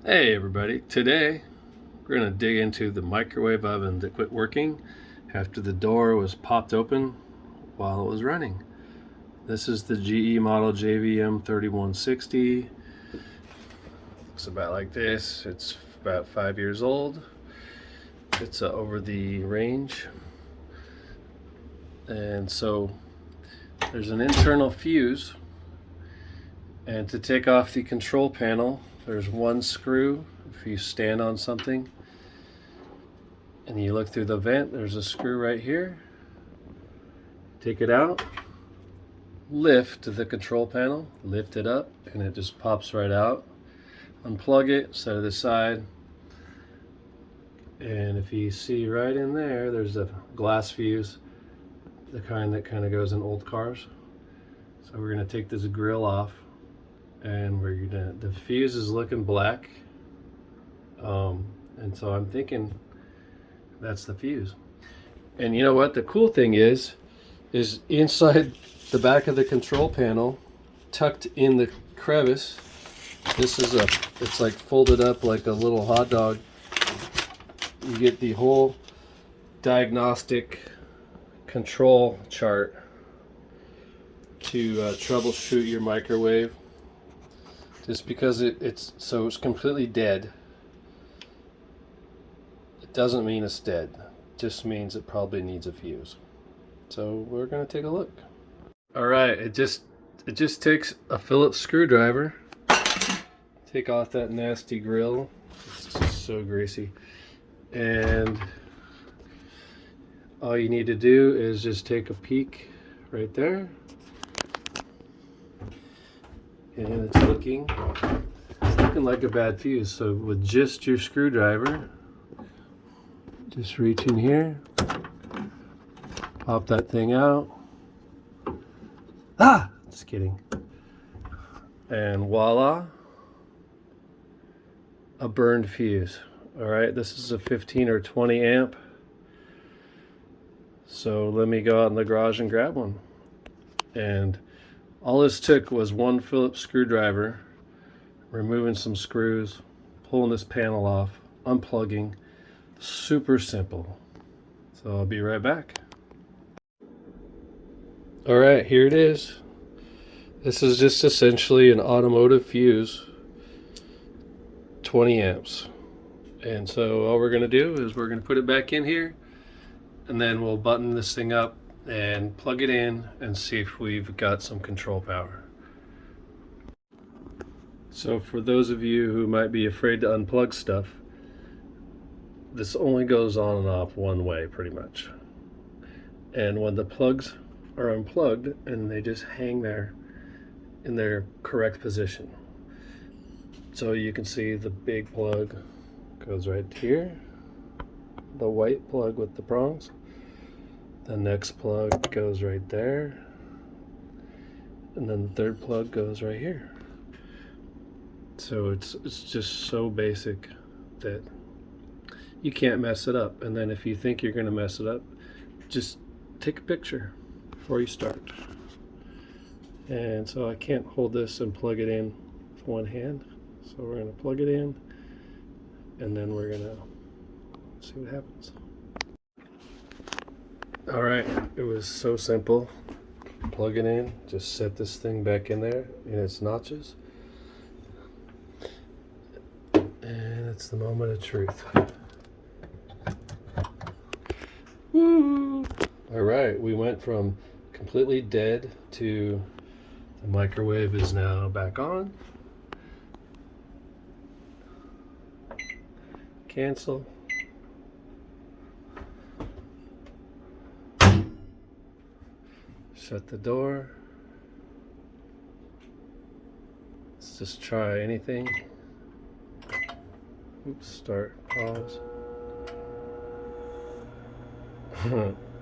Hey everybody, today we're going to dig into the microwave oven that quit working after the door was popped open while it was running. This is the GE model JVM3160. Looks about like this. It's about 5 years old. It's over the range. And so there's an internal fuse, and to take off the control panel there's one screw. If you stand on something and you look through the vent, there's a screw right here. Take it out, lift the control panel, lift it up, and it just pops right out. Unplug it, set it aside, and if you see right in there, there's a glass fuse, the kind that kind of goes in old cars. So we're going to take this grill off, and the fuse is looking black, and so I'm thinking that's the fuse. And you know what the cool thing is inside the back of the control panel, tucked in the crevice, it's like folded up like a little hot dog. You get the whole diagnostic control chart to troubleshoot your microwave. Just because it's completely dead, it doesn't mean it's dead. It just means it probably needs a fuse. So we're going to take a look. All right, it just takes a Phillips screwdriver. Take off that nasty grill. It's just so greasy. And all you need to do is just take a peek right there. And it's looking like a bad fuse. So with just your screwdriver, just reach in here, pop that thing out. Just kidding. And voila, a burned fuse. All right, this is a 15 or 20 amp. So let me go out in the garage and grab one. And all this took was one Phillips screwdriver, removing some screws, pulling this panel off, unplugging. Super simple. So I'll be right back. All right, here it is. This is just essentially an automotive fuse, 20 amps. And so all we're going to do is we're going to put it back in here, and then we'll button this thing up and plug it in and see if we've got some control power. So for those of you who might be afraid to unplug stuff, this only goes on and off one way pretty much. And when the plugs are unplugged, and they just hang there in their correct position. So you can see the big plug goes right here, the white plug with the prongs. The next plug goes right there, and then the third plug goes right here. So it's just so basic that you can't mess it up. And then if you think you're going to mess it up, just take a picture before you start. And so I can't hold this and plug it in with one hand, so we're going to plug it in, and then we're going to see what happens. All right, it was so simple. Plug it in, just set this thing back in there in its notches, and it's the moment of truth. Woo! All right, we went from completely dead to the microwave is now back on. Cancel. Shut the door. Let's just try anything. Oops, start, pause.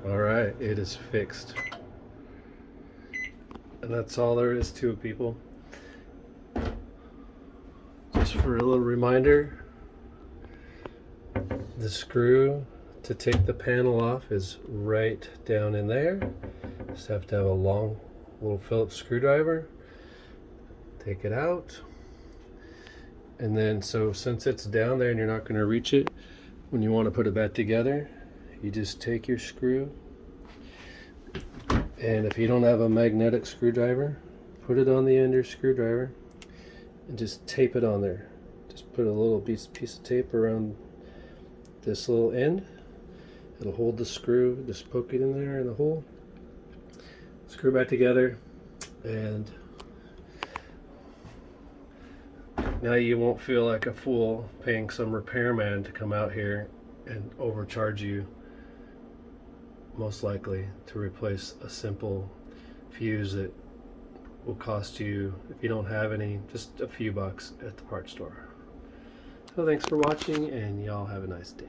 All right, it is fixed. And that's all there is to it, people. Just for a little reminder, the screw to take the panel off is right down in there. Just have to have a long little Phillips screwdriver. Take it out. And then, so since it's down there and you're not going to reach it, when you want to put it back together, you just take your screw, and if you don't have a magnetic screwdriver, put it on the end of your screwdriver and just tape it on there. Just put a little piece of tape around this little end. It'll hold the screw. Just poke it in there in the hole, screw back together, and now you won't feel like a fool paying some repairman to come out here and overcharge you, most likely, to replace a simple fuse that will cost you, if you don't have any, just a few bucks at the parts store. So thanks for watching, and y'all have a nice day.